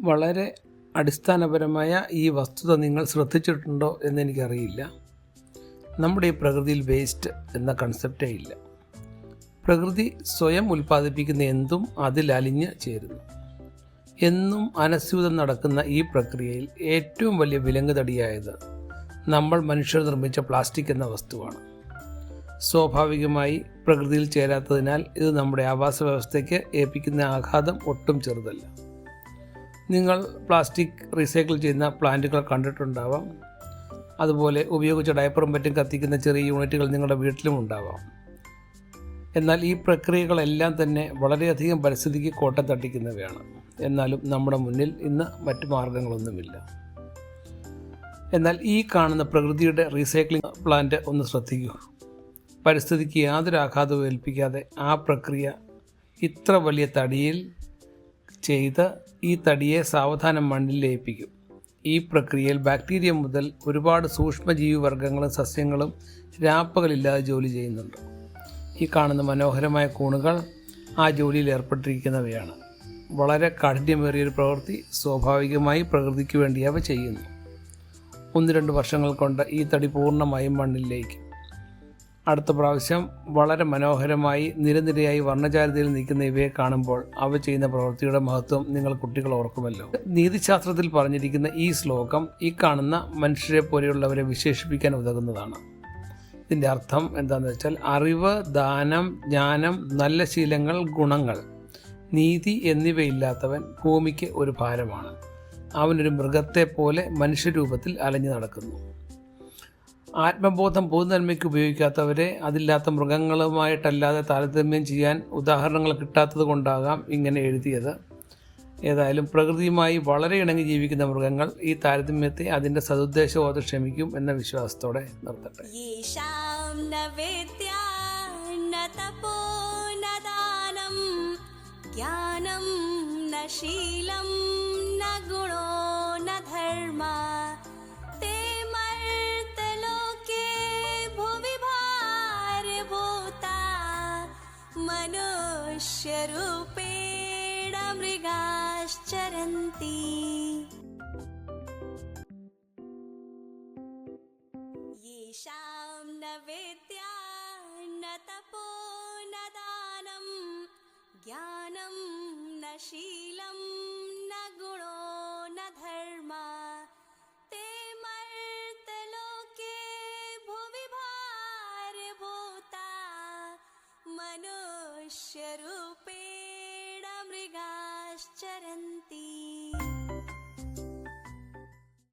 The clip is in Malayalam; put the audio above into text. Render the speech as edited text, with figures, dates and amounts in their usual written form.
വളരെ അടിസ്ഥാനപരമായ ഈ വസ്തുത നിങ്ങൾ ശ്രദ്ധിച്ചിട്ടുണ്ടോ എന്നെനിക്കറിയില്ല. നമ്മുടെ ഈ പ്രകൃതിയിൽ വേസ്റ്റ് എന്ന കൺസെപ്റ്റേ ഇല്ല. പ്രകൃതി സ്വയം ഉൽപ്പാദിപ്പിക്കുന്ന എന്തും അതിൽ അലിഞ്ഞ് ചേരുന്നു. എന്നും അനസ്യൂതം നടക്കുന്ന ഈ പ്രക്രിയയിൽ ഏറ്റവും വലിയ വിലങ്ങുതടിയായത് നമ്മൾ മനുഷ്യർ നിർമ്മിച്ച പ്ലാസ്റ്റിക് എന്ന വസ്തുവാണ്. സ്വാഭാവികമായി പ്രകൃതിയിൽ ചേരാത്തതിനാൽ ഇത് നമ്മുടെ ആവാസ വ്യവസ്ഥയ്ക്ക് ഏൽപ്പിക്കുന്ന ആഘാതം ഒട്ടും ചെറുതല്ല. നിങ്ങൾ പ്ലാസ്റ്റിക് റീസൈക്കിൾ ചെയ്യുന്ന പ്ലാന്റുകൾ കണ്ടിട്ടുണ്ടാവാം. അതുപോലെ ഉപയോഗിച്ച ഡയപ്പറും മറ്റും കത്തിക്കുന്ന ചെറിയ യൂണിറ്റുകൾ നിങ്ങളുടെ വീട്ടിലും ഉണ്ടാവാം. എന്നാൽ ഈ പ്രക്രിയകളെല്ലാം തന്നെ വളരെയധികം പരിസ്ഥിതിക്ക് കോട്ടം തട്ടിക്കുന്നവയാണ്. എന്നാലും നമ്മുടെ മുന്നിൽ ഇന്ന് മറ്റു മാർഗങ്ങളൊന്നുമില്ല. എന്നാൽ ഈ കാണുന്ന പ്രകൃതിയുടെ റീസൈക്ലിംഗ് പ്ലാന്റ് ഒന്ന് ശ്രദ്ധിക്കൂ. പരിസ്ഥിതിക്ക് യാതൊരു ആഘാതവും ഏൽപ്പിക്കാതെ ആ പ്രക്രിയ ഇത്ര വലിയ തടിയിൽ ചെയ്ത് ഈ തടിയെ സാവധാനം മണ്ണിൽ ലയിപ്പിക്കും. ഈ പ്രക്രിയയിൽ ബാക്ടീരിയ മുതൽ ഒരുപാട് സൂക്ഷ്മജീവിവർഗങ്ങളും സസ്യങ്ങളും രാപ്പകലില്ലാതെ ജോലി ചെയ്യുന്നുണ്ട്. ഈ കാണുന്ന മനോഹരമായ കൂണുകൾ ആ ജോലിയിൽ ഏർപ്പെട്ടിരിക്കുന്നവയാണ്. വളരെ കാഠിന്യമേറിയൊരു പ്രവൃത്തി സ്വാഭാവികമായി പ്രകൃതിക്ക് വേണ്ടി അവ ചെയ്യുന്നു. 1-2 വർഷങ്ങൾ കൊണ്ട് ഈ തടി പൂർണ്ണമായും മണ്ണിൽ ലയിക്കും. അടുത്ത പ്രാവശ്യം വളരെ മനോഹരമായി നിരനിരയായി വർണ്ണചാരുതയിൽ നിൽക്കുന്ന ഇവയെ കാണുമ്പോൾ അവ ചെയ്യുന്ന പ്രവൃത്തിയുടെ മഹത്വം നിങ്ങൾ കുട്ടികൾ ഓർക്കുമല്ലോ. നീതിശാസ്ത്രത്തിൽ പറഞ്ഞിരിക്കുന്ന ഈ ശ്ലോകം ഈ കാണുന്ന മനുഷ്യരെ പോലെയുള്ളവരെ വിശേഷിപ്പിക്കാൻ ഉതകുന്നതാണ്. ഇതിൻ്റെ അർത്ഥം എന്താണെന്ന് വെച്ചാൽ, അറിവ്, ദാനം, ജ്ഞാനം, നല്ല ശീലങ്ങൾ, ഗുണങ്ങൾ, നീതി എന്നിവയില്ലാത്തവൻ ഭൂമിക്ക് ഒരു ഭാരമാണ്. അവനൊരു മൃഗത്തെ പോലെ മനുഷ്യരൂപത്തിൽ അലഞ്ഞു നടക്കുന്നു. ആത്മബോധം പൊതുനന്മയ്ക്ക് ഉപയോഗിക്കാത്തവരെ അതില്ലാത്ത മൃഗങ്ങളുമായിട്ടല്ലാതെ താരതമ്യം ചെയ്യാൻ ഉദാഹരണങ്ങൾ കിട്ടാത്തത് കൊണ്ടാകാം ഇങ്ങനെ എഴുതിയത്. ഏതായാലും പ്രകൃതിയുമായി വളരെ ഇണങ്ങി ജീവിക്കുന്ന മൃഗങ്ങൾ ഈ താരതമ്യത്തെ അതിൻ്റെ സതുദ്ദേശബോധം ക്ഷമിക്കും എന്ന വിശ്വാസത്തോടെ നിർത്തട്ടെ. मनुष्यरूपेण मृगाश्चरन्ति येषां न वेद्या न तपो न दानं ज्ञानं न शीलं न गुणो न धर्मा ते मर्त्यलोके भुवि भारभूता मनुष्यरूपेण मृगाश्चरन्ति.